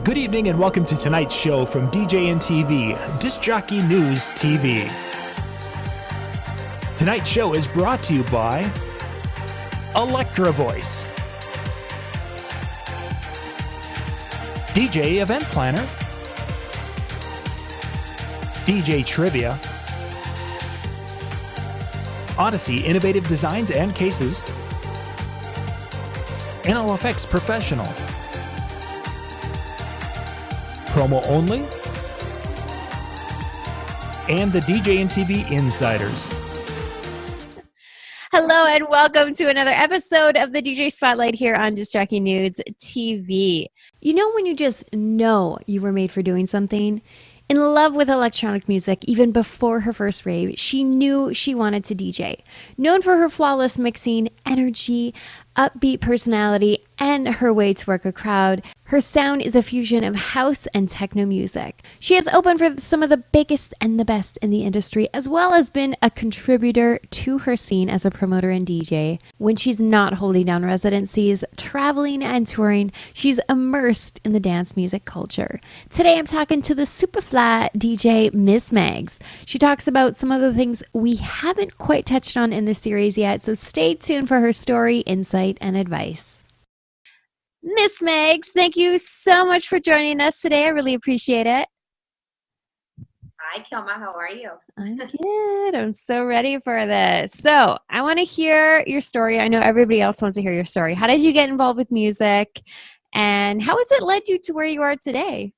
Good evening and welcome to tonight's show from DJNTV, Disc Jockey News TV. Tonight's show is brought to you by Electra Voice, DJ Event Planner, DJ Trivia, Odyssey Innovative Designs and Cases, NLFX Professional, Promo Only, and the DJNTV Insiders. Hello and welcome to another episode of the DJ Spotlight here on Disc Jockey News TV. You know when you just know you were made for doing something? In love with electronic music, even before her first rave, she knew she wanted to DJ. Known for her flawless mixing, energy, upbeat personality, and her way to work a crowd, her sound is a fusion of house and techno music. She has opened for some of the biggest and the best in the industry, as well as been a contributor to her scene as a promoter and DJ. When she's not holding down residencies, traveling and touring, she's immersed in the dance music culture. Today I'm talking to the Superfly DJ Miz Megs. She talks about some of the things we haven't quite touched on in the series yet, so stay tuned for her story, insight, and advice. Miz Megs, thank you so much for joining us today. I really appreciate it. Hi, Kilma. How are you? I'm good. I'm so ready for this. So I want to hear your story. I know everybody else wants to hear your story. How did you get involved with music? And how has it led you to where you are today?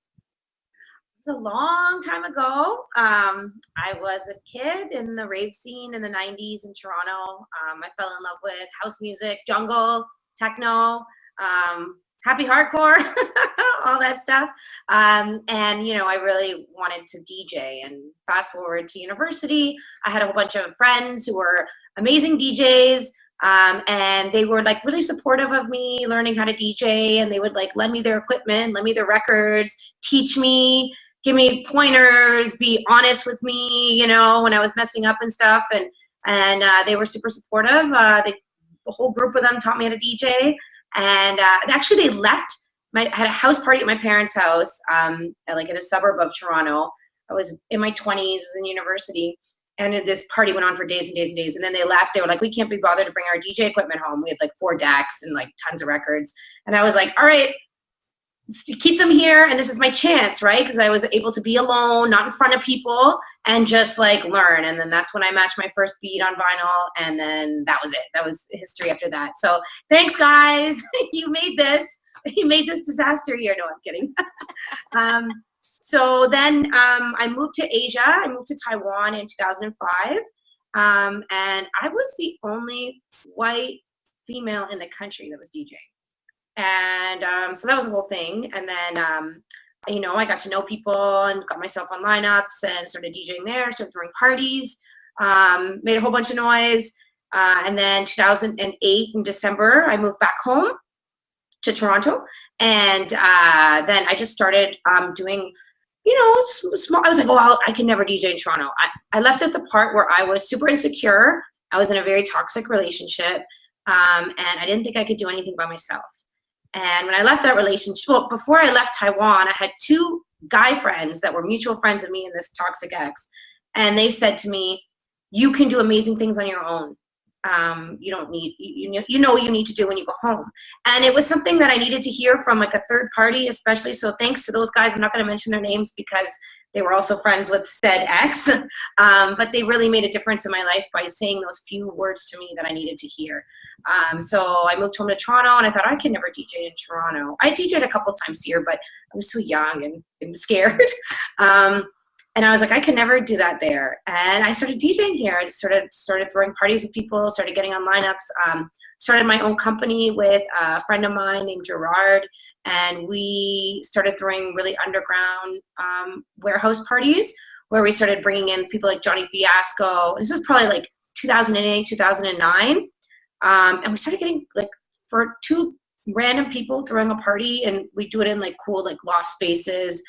It's a long time ago. I was a kid in the rave scene in the 90s in Toronto. I fell in love with house music, jungle, techno, happy hardcore, all that stuff. And, you know, I really wanted to DJ. And fast forward to university, I had a whole bunch of friends who were amazing DJs. And they were like really supportive of me learning how to DJ. And they would like lend me their equipment, lend me their records, teach me, give me pointers, be honest with me, you know, when I was messing up and stuff. And they were super supportive. The whole group of them taught me how to DJ. And actually they left. I had a house party at my parents' house, like in a suburb of Toronto. I was in my 20s in university. And this party went on for days and days and days. And then they left. They were like, we can't be bothered to bring our DJ equipment home. We had like 4 decks and like tons of records. And I was like, all right, keep them here. And this is my chance, right? Because I was able to be alone, not in front of people, and just like learn. And then that's when I matched my first beat on vinyl. And then that was it. That was history after that. So thanks, guys. You made this. You made this disaster here. No, I'm kidding. So then I moved to Asia. I moved to Taiwan in 2005. And I was the only white female in the country that was DJing. And so that was a whole thing. And then, you know, I got to know people and got myself on lineups and started DJing there, started throwing parties, made a whole bunch of noise. And then 2008 in December, I moved back home to Toronto. And then I just started doing, you know, small. I was like, oh, I can never DJ in Toronto. I left at the part where I was super insecure. I was in a very toxic relationship. And I didn't think I could do anything by myself. And when I left that relationship, well, before I left Taiwan, I had 2 guy friends that were mutual friends of me and this toxic ex. And they said to me, you can do amazing things on your own. You don't need, you know what you need to do when you go home. And it was something that I needed to hear from like a third party, especially. So thanks to those guys. I'm not going to mention their names because they were also friends with said ex. But they really made a difference in my life by saying those few words to me that I needed to hear. So I moved home to Toronto and I thought I could never DJ in Toronto. I DJed a couple times here, but I was so young and scared. And I was like, I can never do that there. And I started DJing here. I just started throwing parties with people, started getting on lineups, started my own company with a friend of mine named Gerard. And we started throwing really underground warehouse parties where we started bringing in people like Johnny Fiasco. This was probably like 2008, 2009. And we started getting like for 2 random people throwing a party, and we do it in like cool like loft spaces,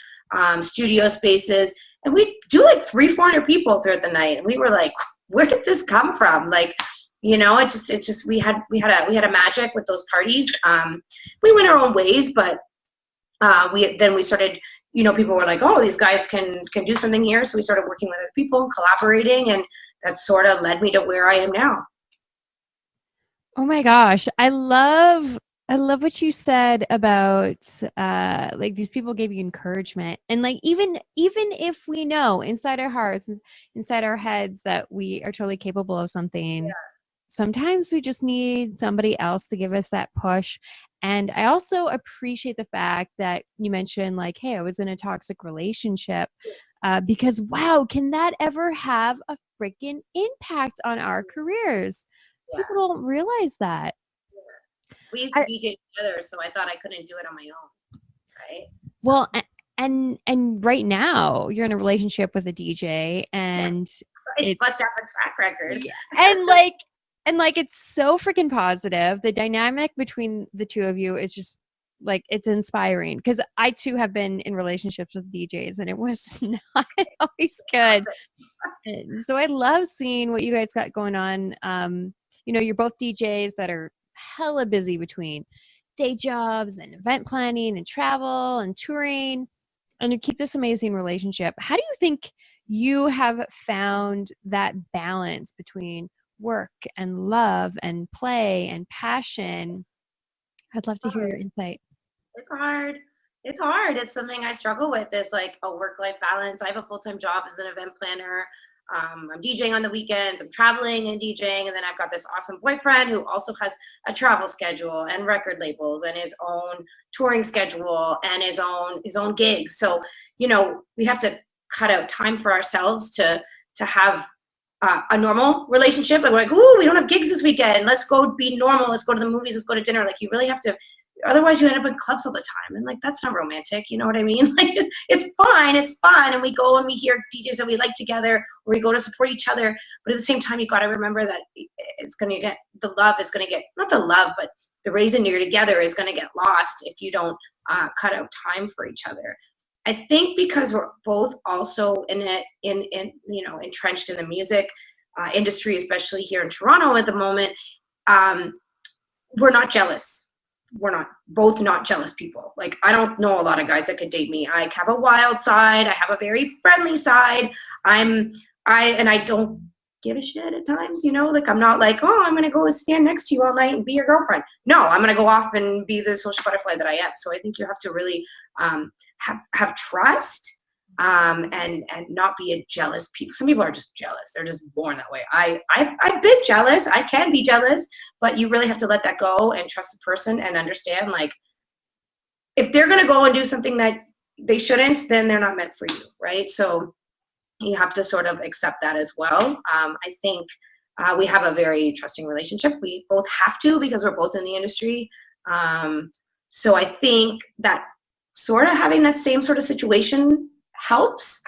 studio spaces. And we do like 300-400 people throughout the night. And we were like, where did this come from? Like, you know, it just we had a magic with those parties. We went our own ways, but we started, people were like, oh, these guys can do something here. So we started working with other people, collaborating, and that sort of led me to where I am now. Oh my gosh. I love what you said about like these people gave you encouragement. And like even if we know inside our hearts, inside our heads that we are totally capable of something, sometimes we just need somebody else to give us that push. And I also appreciate the fact that you mentioned like, hey, I was in a toxic relationship, because wow, can that ever have a freaking impact on our careers? People don't realize that. We used to DJ together, so I thought I couldn't do it on my own, right? Well, and right now you're in a relationship with a DJ, and it must have a track record. and like it's so freaking positive. The dynamic between the two of you is just like, it's inspiring, because I too have been in relationships with DJs and it was not always good. And so I love seeing what you guys got going on. You're both DJs that are hella busy between day jobs and event planning and travel and touring, and you keep this amazing relationship. How do you think you have found that balance between work and love and play and passion? I'd love to hear your insight. It's hard. It's something I struggle with, is like a work-life balance. I have a full-time job as an event planner. I'm DJing on the weekends, I'm traveling and DJing, and then I've got this awesome boyfriend who also has a travel schedule and record labels and his own touring schedule and his own gigs. So, we have to cut out time for ourselves to have a normal relationship. And we're like, ooh, we don't have gigs this weekend. Let's go be normal. Let's go to the movies. Let's go to dinner. Like, you really have to, otherwise you end up in clubs all the time. And like, that's not romantic. You know what I mean? Like, it's fun. And we go and we hear DJs that we like together, or we go to support each other. But at the same time, you got to remember that not the love, but the reason you're together is going to get lost if you don't cut out time for each other. I think because we're both also entrenched in the music industry, especially here in Toronto at the moment, we're not jealous. We're both not jealous people. Like, I don't know a lot of guys that could date me. I have a wild side. I have a very friendly side. I don't give a shit at times, like, I'm not like, oh, I'm going to go stand next to you all night and be your girlfriend. No, I'm going to go off and be the social butterfly that I am. So I think you have to really have trust and not be a jealous people. Some people are just jealous. They're just born that way. I've been jealous. I can be jealous, but you really have to let that go and trust the person and understand, like, if they're going to go and do something that they shouldn't, then they're not meant for you, right? So you have to sort of accept that as well. I think we have a very trusting relationship. We both have to, because we're both in the industry. So I think that sort of having that same sort of situation helps,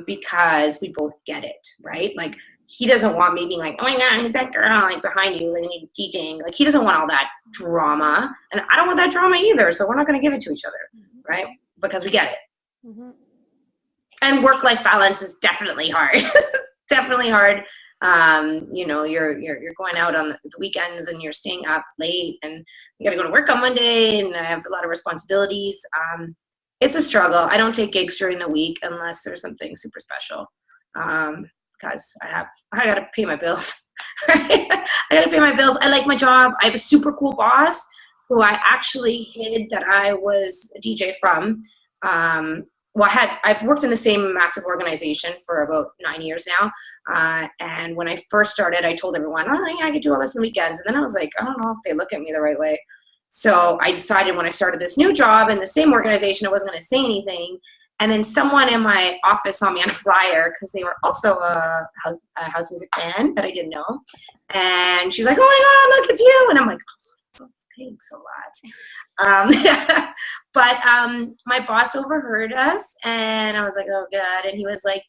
because we both get it, right? Like, he doesn't want me being like, oh my God, who's that girl like behind you and you DJing? Like, he doesn't want all that drama, and I don't want that drama either. So we're not going to give it to each other, right? Because we get it. Mm-hmm. And work-life balance is definitely hard. Definitely hard. You're going out on the weekends and you're staying up late, and you got to go to work on Monday, and I have a lot of responsibilities. It's a struggle. I don't take gigs during the week unless there's something super special, because I got to pay my bills. Right? I got to pay my bills. I like my job. I have a super cool boss who I actually hid that I was a DJ from. I've worked in the same massive organization for about 9 years now. And when I first started, I told everyone, oh, yeah, I could do all this on the weekends. And then I was like, I don't know if they look at me the right way. So I decided when I started this new job in the same organization, I wasn't going to say anything. And then someone in my office saw me on a flyer, because they were also a house music band that I didn't know. And she's like, oh my God, look, it's you. And I'm like, oh, thanks a lot. But my boss overheard us, and I was like, oh God. And he was like,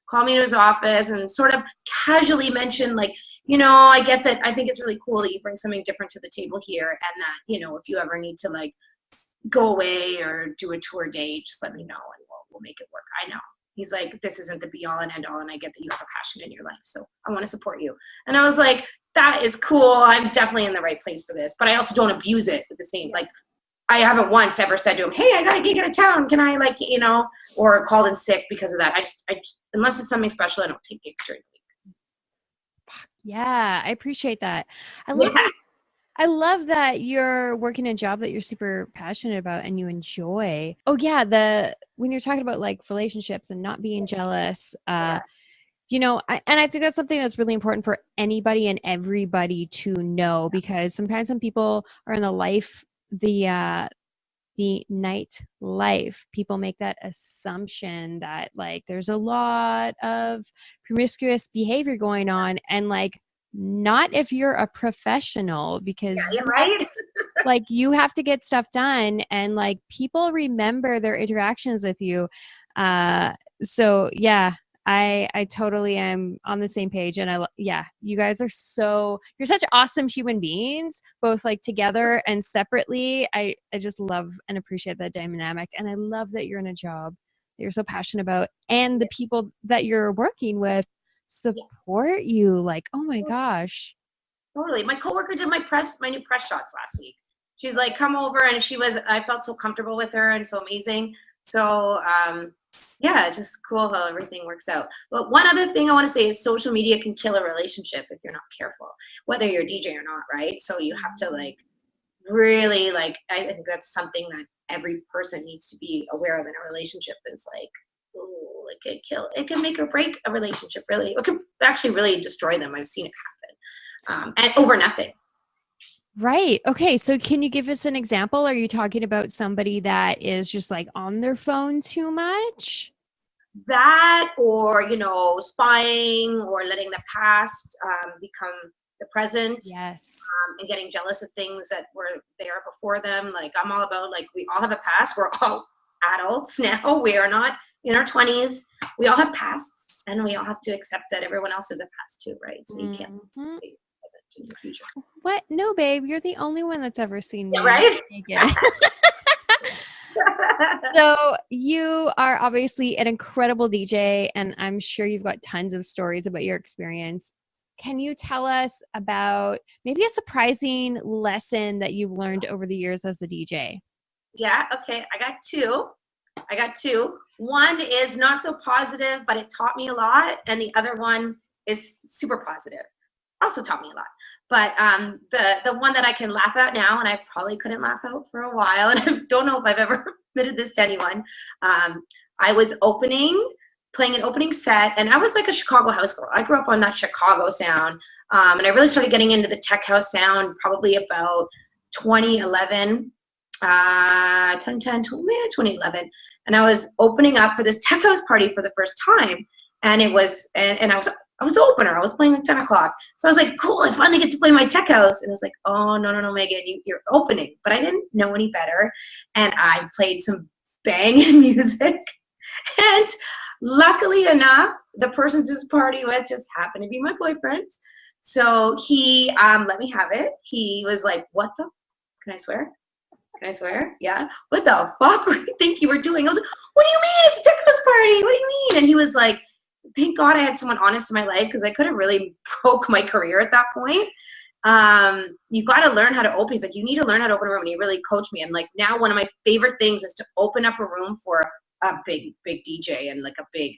called me to his office and sort of casually mentioned, like, I get that. I think it's really cool that you bring something different to the table here, and that, if you ever need to like go away or do a tour date, just let me know and we'll make it work. I know. He's like, this isn't the be all and end all, and I get that you have a passion in your life, so I want to support you. And I was like, that is cool. I'm definitely in the right place for this, but I also don't abuse it at the same, like, I haven't once ever said to him, hey, I got a gig out of town. Can I like, you know, or called in sick because of that. I just, unless it's something special, I don't take gigs during the week. Yeah, I appreciate that. I love that you're working a job that you're super passionate about and you enjoy. Oh yeah, when you're talking about like relationships and not being jealous, you know, and I think that's something that's really important for anybody and everybody to know, because sometimes when people are in the night life, people make that assumption that like there's a lot of promiscuous behavior going on, and like not if you're a professional, because Yeah, right. like you have to get stuff done, and like people remember their interactions with you. So yeah, I totally am on the same page, and you guys are you're such awesome human beings, both like together and separately. I just love and appreciate that dynamic, and I love that you're in a job that you're so passionate about, and the people that you're working with support you. Like, oh my gosh. Totally. My coworker did my new press shots last week. She's like, come over, and I felt so comfortable with her and so amazing. So, yeah, it's just cool how everything works out. But one other thing I want to say is social media can kill a relationship if you're not careful, whether you're a DJ or not, right? So you have to like really like, I think that's something that every person needs to be aware of in a relationship, is like, ooh, it can make or break a relationship, really. It can actually really destroy them. I've seen it happen. And over nothing. Right. Okay. So can you give us an example? Are you talking about somebody that is just like on their phone too much? That, or, you know, spying, or letting the past become the present. Yes. And getting jealous of things that were there before them. Like, I'm all about, like, we all have a past. We're all adults now. We are not in our 20s. We all have pasts, and we all have to accept that everyone else has a past too, right? So you can't be present in the future. What? No, babe, you're the only one that's ever seen me. Yeah, right? Naked. So you are obviously an incredible DJ, and I'm sure you've got tons of stories about your experience. Can you tell us about maybe a surprising lesson that you've learned over the years as a DJ? Yeah, okay. I got two. One is not so positive, but it taught me a lot. And the other one is super positive, also taught me a lot. But the one that I can laugh at now, and I probably couldn't laugh out for a while, and I don't know if I've ever admitted this to anyone. I was playing an opening set, and I was like a Chicago house girl. I grew up on that Chicago sound, and I really started getting into the tech house sound probably about 2011, 2011. And I was opening up for this tech house party for the first time, and it was, and I was the opener. I was playing at 10 o'clock. So I was like, cool, I finally get to play my tech house. And I was like, oh, no, Megan, you're opening. But I didn't know any better. And I played some banging music. And luckily enough, the person whose party with just happened to be my boyfriend. So he let me have it. He was like, can I swear? Can I swear? Yeah. What the fuck do you think you were doing? I was like, what do you mean? It's a tech house party. What do you mean? And he was like, thank God I had someone honest in my life, because I could have really broke my career at that point. You got to learn how to open. He's like, you need to learn how to open a room. And he really coached me. And like now one of my favorite things is to open up a room for a big DJ, and like a big,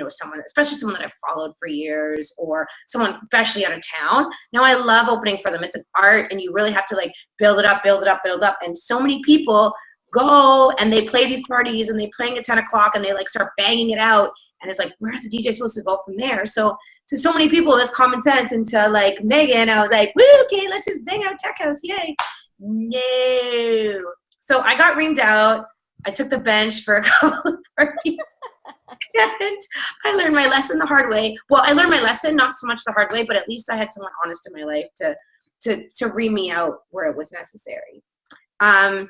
someone, especially someone that I've followed for years, or someone especially out of town. Now I love opening for them. It's an art, and you really have to like build it up. And so many people go and they play these parties, and they playing at 10 o'clock, and they like start banging it out. And it's like, where's the DJ supposed to go from there? So to so many people, it's common sense. And to like Megan, I was like, woo, okay, let's just bang out tech house, yay. No. So I got reamed out. I took the bench for a couple of parties. And I learned my lesson the hard way. Well, I learned my lesson, not so much the hard way, but at least I had someone honest in my life to ream me out where it was necessary. The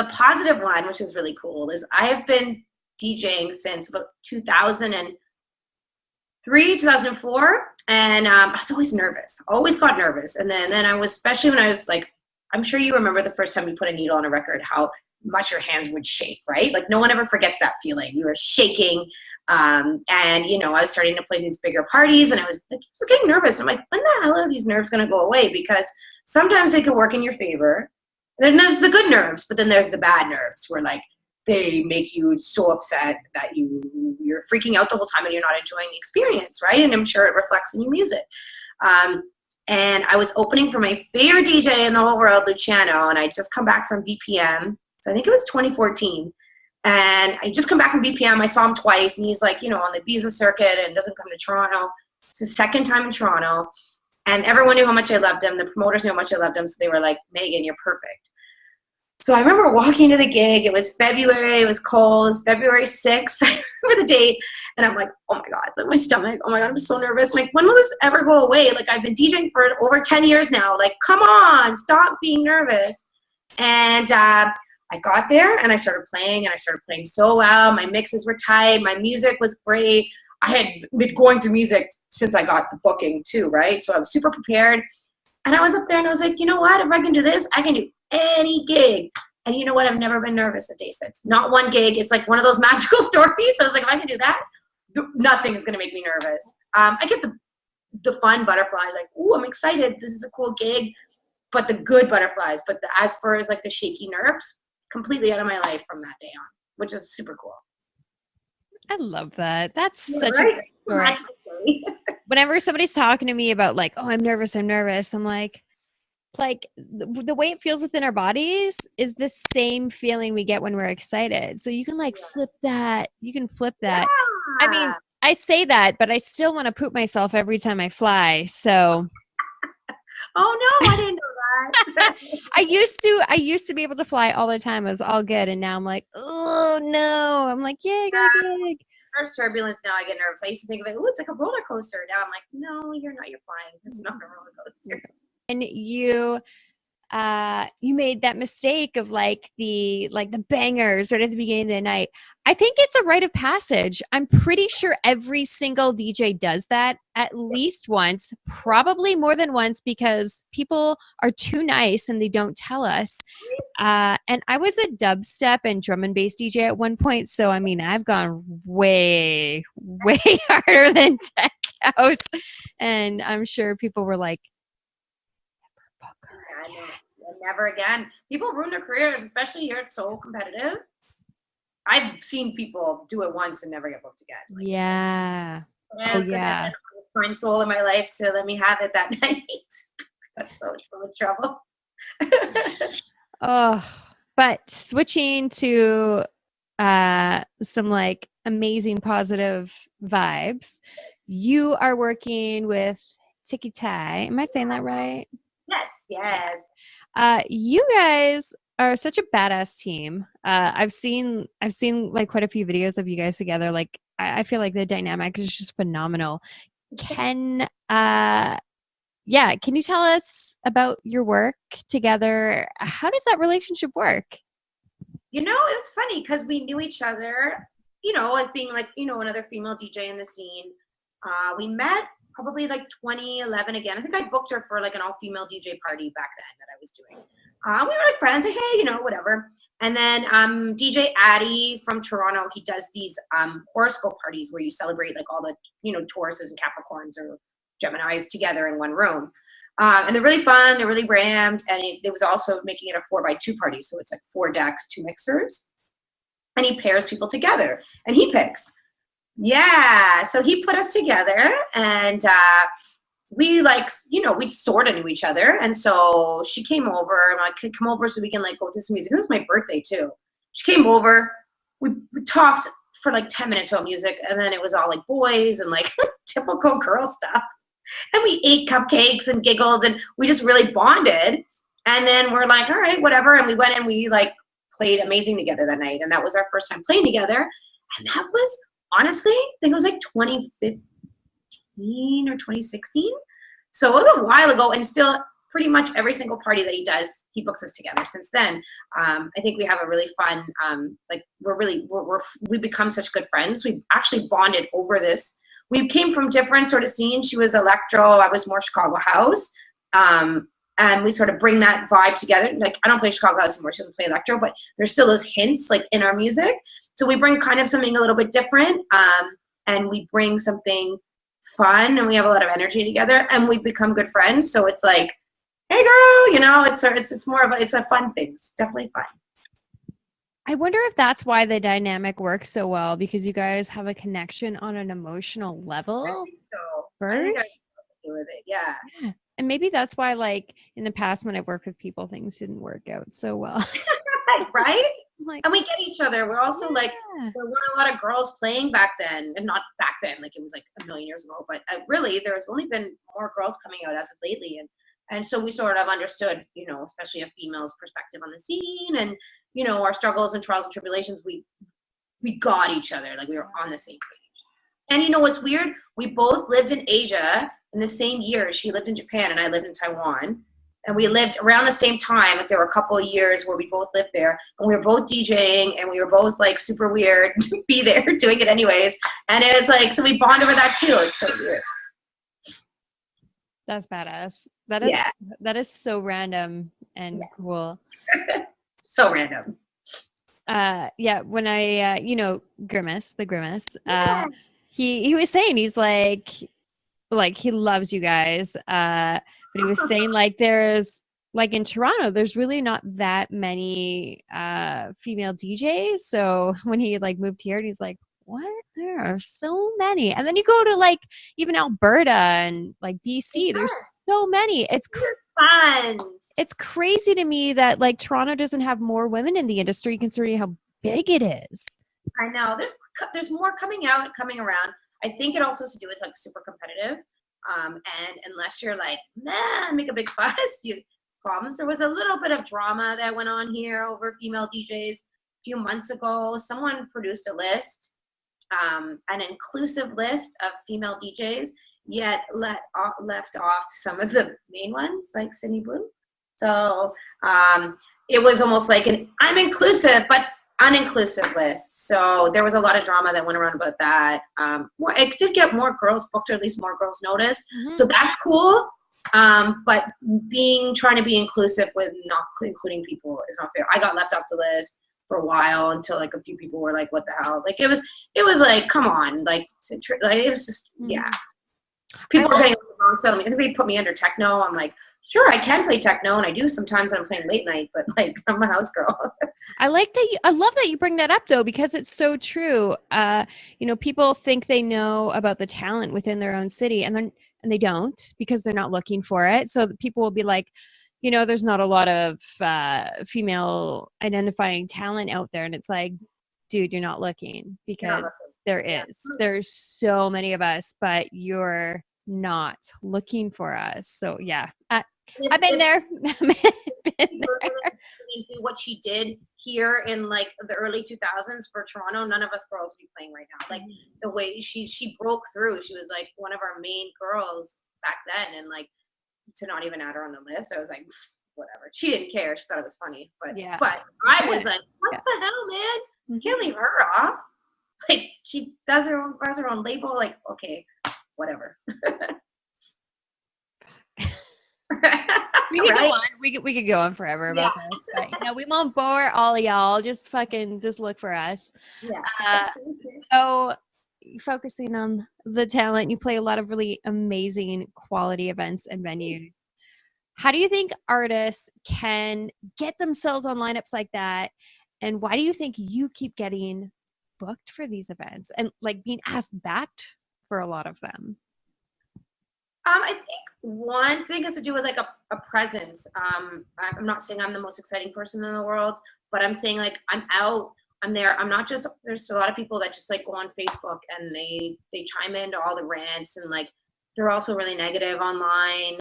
positive one, which is really cool, is I have been DJing since about 2003, 2004, and I was always nervous. Always got nervous, and then I was, especially when I was like, I'm sure you remember the first time you put a needle on a record, how much your hands would shake, right? Like no one ever forgets that feeling. You were shaking, and I was starting to play these bigger parties, and I was getting nervous. I'm like, when the hell are these nerves going to go away? Because sometimes they could work in your favor, Then there's the good nerves, but then there's the bad nerves where like they make you so upset that you're freaking out the whole time and you're not enjoying the experience, right? And I'm sure it reflects in your music. And I was opening for my favorite DJ in the whole world, Luciano, and I just come back from VPM. So I think it was 2014. And I just come back from VPM. I saw him twice, and he's like, you know, on the Visa circuit and doesn't come to Toronto. It's his second time in Toronto. And everyone knew how much I loved him. The promoters knew how much I loved him. So they were like, Megan, you're perfect. So I remember walking to the gig. It was February. It was cold. It was February 6th. I remember the date. And I'm like, oh my God, like my stomach. Oh my God, I'm so nervous. I'm like, when will this ever go away? Like, I've been DJing for over 10 years now. Like, come on, stop being nervous. And I got there and I started playing, and I started playing so well. My mixes were tight. My music was great. I had been going through music since I got the booking too, right? So I was super prepared. And I was up there and I was like, you know what? If I can do this, I can do any gig. And you know what? I've never been nervous a day since. Not one gig. It's like one of those magical stories. So I was like, if I can do that, nothing's going to make me nervous. I get the fun butterflies, like, ooh, I'm excited. This is a cool gig. But the good butterflies. But as far as like the shaky nerves, completely out of my life from that day on, which is super cool. I love that. That's Yeah, such right? a great story. Whenever somebody's talking to me about like, oh, I'm nervous, I'm like the way it feels within our bodies is the same feeling we get when we're excited. So you can like flip that. You can flip that. Yeah. I mean, I say that, but I still want to poop myself every time I fly. So. Oh no, I didn't know that. I used to be able to fly all the time. It was all good. And now I'm like, oh no. I'm like, yeah, I got a gig. There's turbulence now. I get nervous. I used to think of it, oh, it's like a roller coaster. Now I'm like, no, you're not. You're flying. It's not a roller coaster. And you made that mistake of like the bangers right at the beginning of the night. I think it's a rite of passage. I'm pretty sure every single DJ does that at least once, probably more than once, because people are too nice and they don't tell us. And I was a dubstep and drum and bass DJ at one point. So, I mean, I've gone way, way harder than tech house. And I'm sure people were like, never again. People ruin their careers, especially here. It's so competitive. I've seen people do it once and never get booked again. Like, yeah. Oh yeah. Find soul in my life to let me have it that night. That's so much trouble. Oh, but switching to some like amazing positive vibes. You are working with Tiki Tai. Am I saying that right? Yes. You guys are such a badass team. I've seen like quite a few videos of you guys together. Like I feel like the dynamic is just phenomenal. Can you tell us about your work together? How does that relationship work? You know, it was funny because we knew each other, you know, as being like, you know, another female DJ in the scene. We met probably like 2011 again. I think I booked her for like an all-female DJ party back then that I was doing. We were like friends, like, hey, you know, whatever. And then DJ Addy from Toronto, he does these horoscope parties where you celebrate like all the, you know, Tauruses and Capricorns or Geminis together in one room. And they're really fun, they're really rammed, and it was also making it a 4x2 party. So it's like 4 decks, 2 mixers. And he pairs people together and he picks. Yeah, so he put us together, and we like, you know, we sort of knew each other. And so she came over, and I could come over so we can like go through some music. It was my birthday too. She came over, we talked for like 10 minutes about music, and then it was all like boys and like typical girl stuff. And we ate cupcakes and giggled, and we just really bonded. And then we're like, all right, whatever. And we went and we like played amazing together that night. And that was our first time playing together. And that was, honestly, I think it was like 2015 or 2016. So it was a while ago, and still pretty much every single party that he does, he books us together since then. I think we have a really fun, like we become such good friends. We actually bonded over this. We came from different sort of scenes. She was electro, I was more Chicago house. And we sort of bring that vibe together. Like, I don't play Chicago house anymore. She doesn't play electro, but there's still those hints like in our music. So we bring kind of something a little bit different, and we bring something fun, and we have a lot of energy together, and we've become good friends. So it's like, hey girl, you know, it's more of it's a fun thing. It's definitely fun. I wonder if that's why the dynamic works so well, because you guys have a connection on an emotional level. I think so. First. I think I have to do with it. Yeah. And maybe that's why, like, in the past when I worked with people, things didn't work out so well. Right? Like, and we get each other. We're also like, there weren't a lot of girls playing back then, and not back then, like it was like a million years ago, but really there's only been more girls coming out as of lately. And so we sort of understood, you know, especially a female's perspective on the scene, and, you know, our struggles and trials and tribulations, we got each other, like we were on the same page. And you know what's weird? We both lived in Asia in the same year. She lived in Japan and I lived in Taiwan. And we lived around the same time. Like there were a couple of years where we both lived there, and we were both DJing, and we were both like super weird to be there doing it anyways. And it was like, so we bond over that too. It's so weird. That's badass. That is so random and cool. So random. When I you know, Grimace, he was saying, he's like he loves you guys, but he was saying like there's like in Toronto there's really not that many female DJs, so when he like moved here and he's like, what, there are so many. And then you go to like even Alberta and like BC, there's so many. It's fun. It's crazy to me that like Toronto doesn't have more women in the industry considering how big it is. I know there's more coming around. I think it also has to do with like super competitive. And unless you're like, nah, make a big fuss, you problems. There was a little bit of drama that went on here over female DJs a few months ago. Someone produced a list, an inclusive list of female DJs, yet left off some of the main ones like Sydney Blue. So it was almost like I'm inclusive, but uninclusive list. So there was a lot of drama that went around about that. It did get more girls booked, or at least more girls noticed. Mm-hmm. So that's cool. But trying to be inclusive with not including people is not fair. I got left off the list for a while until like a few people were like, what the hell? Like it was like, come on, like it was just, yeah. People were getting the wrong stuff. I think they put me under techno. I'm like, sure, I can play techno, and I do sometimes when I'm playing late night, but like I'm a house girl. I love that you bring that up though, because it's so true. You know, people think they know about the talent within their own city, and they don't, because they're not looking for it. So people will be like, you know, there's not a lot of female identifying talent out there, and it's like, dude, you're not looking, because there is. There's so many of us, but you're not looking for us. So yeah, I've been there. Do what she did here in like the early 2000s for Toronto, none of us girls would be playing right now. Like the way she broke through, she was like one of our main girls back then, and like to not even add her on the list, I was like, whatever. She didn't care. She thought it was funny, but I was like, what the hell, man? You can't leave her off. Like she has her own label. Like, okay, whatever. We could go on. We could go on forever about this, but you know, we won't bore all of y'all. Just look for us. Yeah. So focusing on the talent, you play a lot of really amazing quality events and venues. How do you think artists can get themselves on lineups like that? And why do you think you keep getting booked for these events and like being asked back for a lot of them? I think one thing has to do with like a presence. I'm not saying I'm the most exciting person in the world, but I'm saying like I'm out, I'm there. I'm not just, there's a lot of people that just like go on Facebook and they chime into all the rants, and like they're also really negative online.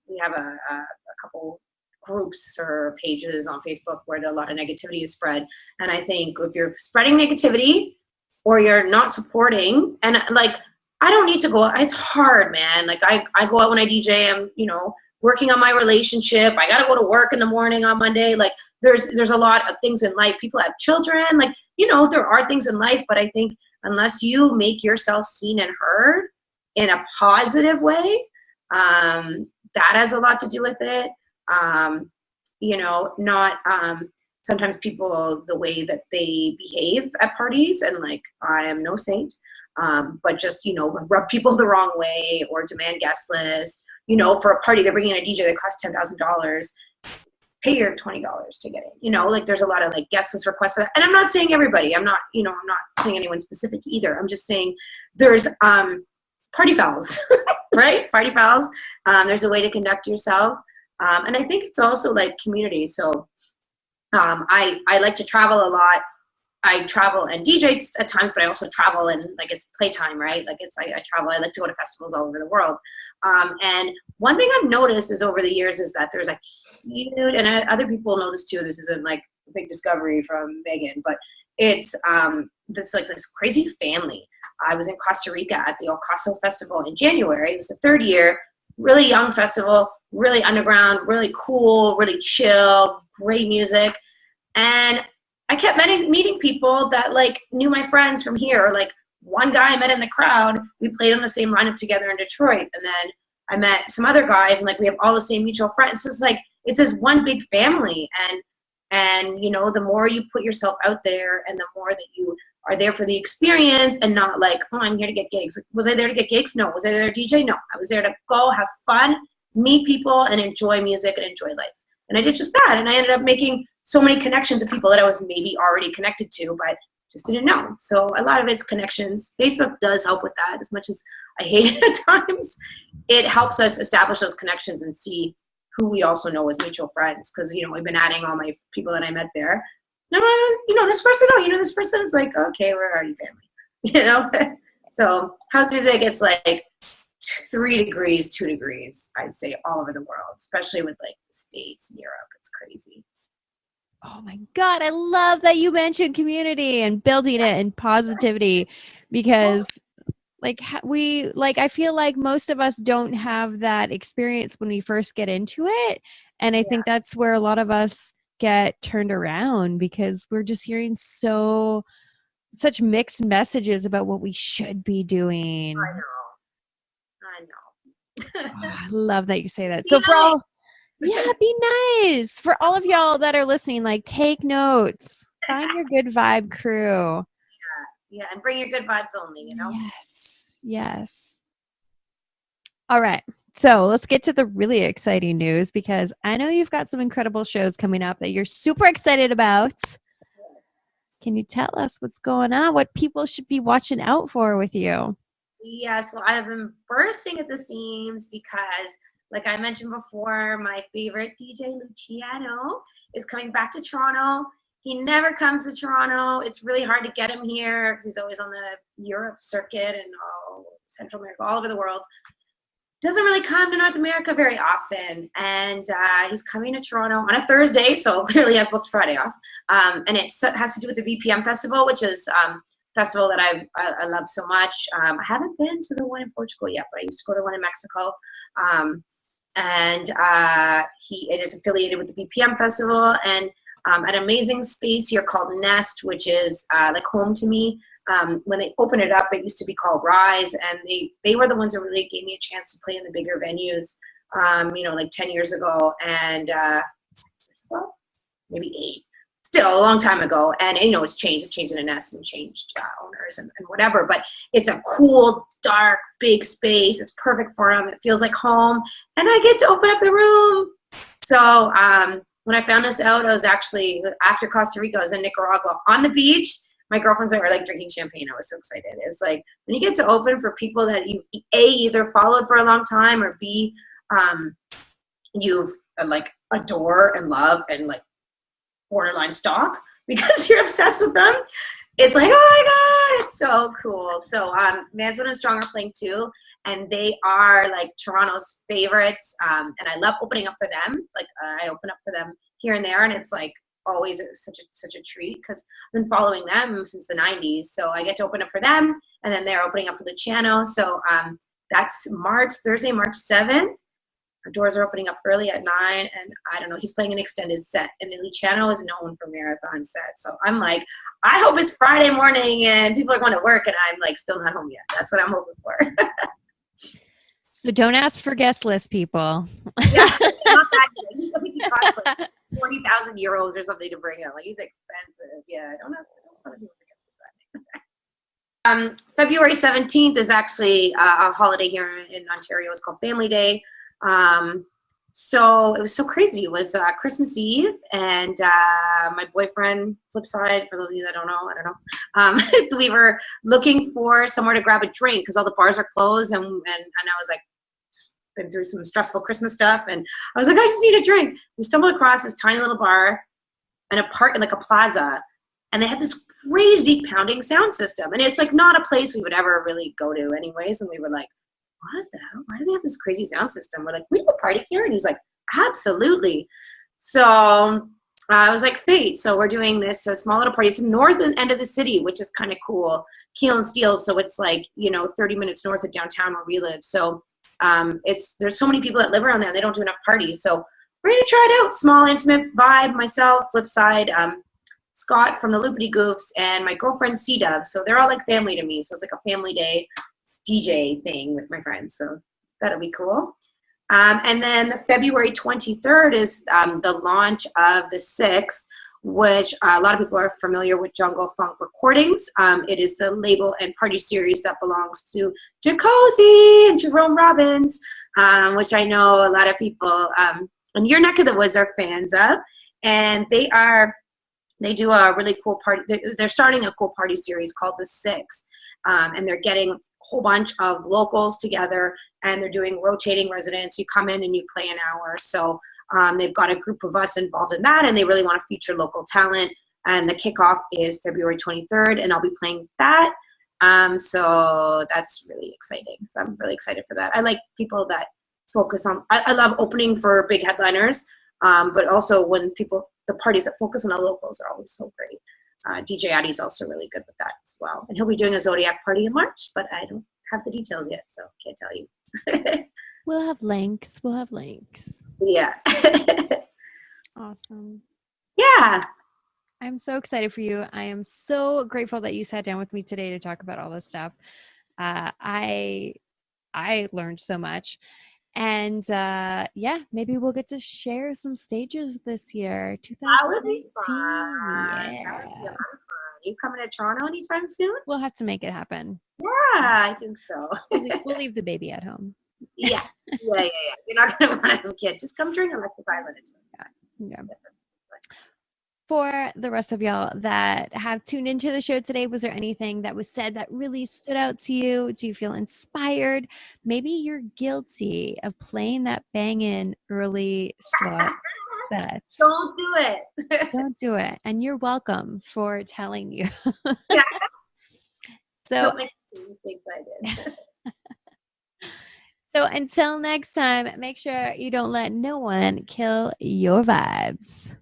We have a couple groups or pages on Facebook where a lot of negativity is spread. And I think if you're spreading negativity or you're not supporting, and like, I don't need to go out. It's hard, man. Like I go out when I DJ, I'm, you know, working on my relationship. I got to go to work in the morning on Monday. Like there's a lot of things in life. People have children, like, you know, there are things in life, but I think unless you make yourself seen and heard in a positive way, that has a lot to do with it. You know, not, sometimes people, the way that they behave at parties, and like, I am no saint, but just, you know, rub people the wrong way or demand guest list, you know, for a party, they're bringing in a DJ that costs $10,000. Pay your $20 to get in. You know, like there's a lot of like guest list requests for that. And I'm not saying everybody. I'm not saying anyone specific either. I'm just saying there's party fouls, right? Party fouls. There's a way to conduct yourself. And I think it's also like community. So I like to travel a lot. I travel and DJ at times, but I also travel and like it's playtime, right? Like I travel. I like to go to festivals all over the world. And one thing I've noticed is over the years is that there's a huge, and other people know this too. This isn't like a big discovery from Megan, but it's this crazy family. I was in Costa Rica at the Ocaso Festival in January. It was the third year, really young festival, really underground, really cool, really chill, great music. And I kept meeting people that like knew my friends from here. Like one guy I met in the crowd, we played on the same lineup together in Detroit. And then I met some other guys and like we have all the same mutual friends. So it's like, it's this one big family. And, you know, the more you put yourself out there and the more that you are there for the experience and not like, oh, I'm here to get gigs. Like, was I there to get gigs? No. Was I there to DJ? No. I was there to go have fun, meet people and enjoy music and enjoy life. And I did just that. And I ended up making so many connections of people that I was maybe already connected to, but just didn't know. So a lot of it's connections. Facebook does help with that as much as I hate it at times. It helps us establish those connections and see who we also know as mutual friends. Because, you know, we've been adding all my people that I met there. No, you know, this person, oh, you know, this person is like, okay, we're already family, you know? So house music, it's like 3 degrees, 2 degrees, I'd say all over the world, especially with like the States and Europe. It's crazy. Oh my God, I love that you mentioned community and building it and positivity because I feel like most of us don't have that experience when we first get into it. And I think that's where a lot of us get turned around because we're just hearing such mixed messages about what we should be doing. I know. Oh, I love that you say that. So for all, be nice. For all of y'all that are listening, like take notes, find your good vibe crew. Yeah, and bring your good vibes only, you know? Yes. All right. So let's get to the really exciting news because I know you've got some incredible shows coming up that you're super excited about. Can you tell us what's going on? What people should be watching out for with you? Yes, well, I've been bursting at the seams because, like I mentioned before, my favorite DJ Luciano is coming back to Toronto. He never comes to Toronto. It's really hard to get him here because he's always on the Europe circuit and Central America, all over the world. Doesn't really come to North America very often. And he's coming to Toronto on a Thursday, so clearly I've booked Friday off. And it has to do with the VPM Festival, which is a festival that I love so much. I haven't been to the one in Portugal yet, but I used to go to the one in Mexico. It is affiliated with the VPM Festival and an amazing space here called Nest, which is like home to me. When they opened it up, it used to be called Rise, and they were the ones that really gave me a chance to play in the bigger venues, you know, like 10 years ago, and maybe 8. Still a long time ago, and you know, it's changed. It's changed in a Nest and changed owners and whatever, but it's a cool, dark, big space. It's perfect for them. It feels like home, and I get to open up the room. So when I found this out, I was actually, after Costa Rica, I was in Nicaragua on the beach. My girlfriends and I were like drinking champagne. I was so excited. It's like when you get to open for people that you either followed for a long time or B, you've like adore and love and like borderline stalk because you're obsessed with them. It's like, oh my God, it's so cool. So Manson and Strong are playing too, and they are like Toronto's favorites. And I love opening up for them. Like I open up for them here and there, and it's like always such a treat because I've been following them since the 90s. So I get to open up for them, and then they're opening up for Luciano. So that's Thursday, March 7th. Our doors are opening up early at 9, and I don't know, he's playing an extended set, and Luciano is known for marathon sets. So I'm like, I hope it's Friday morning and people are going to work and I'm like still not home yet. That's what I'm hoping for. So don't ask for guest list, people. Yeah, not that good. I think he costs like 40,000 euros or something to bring him. Like he's expensive. Yeah, don't ask for people for guest list. February 17th is actually a holiday here in Ontario. It's called Family Day. So it was so crazy. It was Christmas Eve, and my boyfriend, flip side, for those of you that don't know, I don't know, we were looking for somewhere to grab a drink because all the bars are closed, and I was like, been through some stressful Christmas stuff, and I was like, I just need a drink. We stumbled across this tiny little bar in a park, in like a plaza, and they had this crazy pounding sound system, and it's like not a place we would ever really go to anyways, and we were like, what the hell? Why do they have this crazy sound system? We're like, we do a party here? And he's like, absolutely. So I was like, fate. So we're doing this small little party. It's the north end of the city, which is kind of cool. Keel and Steel. So it's like, 30 minutes north of downtown where we live. So there's so many people that live around there and they don't do enough parties. So we're going to try it out. Small, intimate vibe. Myself, Flipside, Scott from the Loopity Goofs, and my girlfriend C-Dub. So they're all like family to me. So it's like a family day DJ thing with my friends, so that'll be cool. And then the February 23rd is the launch of the Six, which a lot of people are familiar with Jungle Funk Recordings. It is the label and party series that belongs to Jacozy and Jerome Robbins, which I know a lot of people in your neck of the woods are fans of, and they do a really cool party. They're starting a cool party series called the Six, and they're getting whole bunch of locals together, and they're doing rotating residents. You come in and you play an hour. So they've got a group of us involved in that, and they really want to feature local talent. And the kickoff is February 23rd, and I'll be playing that. So that's really exciting. So I'm really excited for that. I like people that focus on, I love opening for big headliners, but also when the parties that focus on the locals are always so great. DJ Addy's also really good with that as well. And he'll be doing a Zodiac party in March, but I don't have the details yet, so can't tell you. We'll have links. Yeah. Awesome. Yeah. I'm so excited for you. I am so grateful that you sat down with me today to talk about all this stuff. I learned so much. And maybe we'll get to share some stages this year. 2019. That would be fun. Yeah. That would be a lot of fun. Are you coming to Toronto anytime soon? We'll have to make it happen. Yeah, I think so. We'll leave the baby at home. Yeah. You're not going to want to have a kid. Just come drink Electric Island. It's fun. Yeah. For the rest of y'all that have tuned into the show today, was there anything that was said that really stood out to you? Do you feel inspired? Maybe you're guilty of playing that banging early slot sets. Don't do it. Don't do it. And you're welcome for telling you. Yeah. So, don't make the mistakes I did. So until next time, make sure you don't let no one kill your vibes.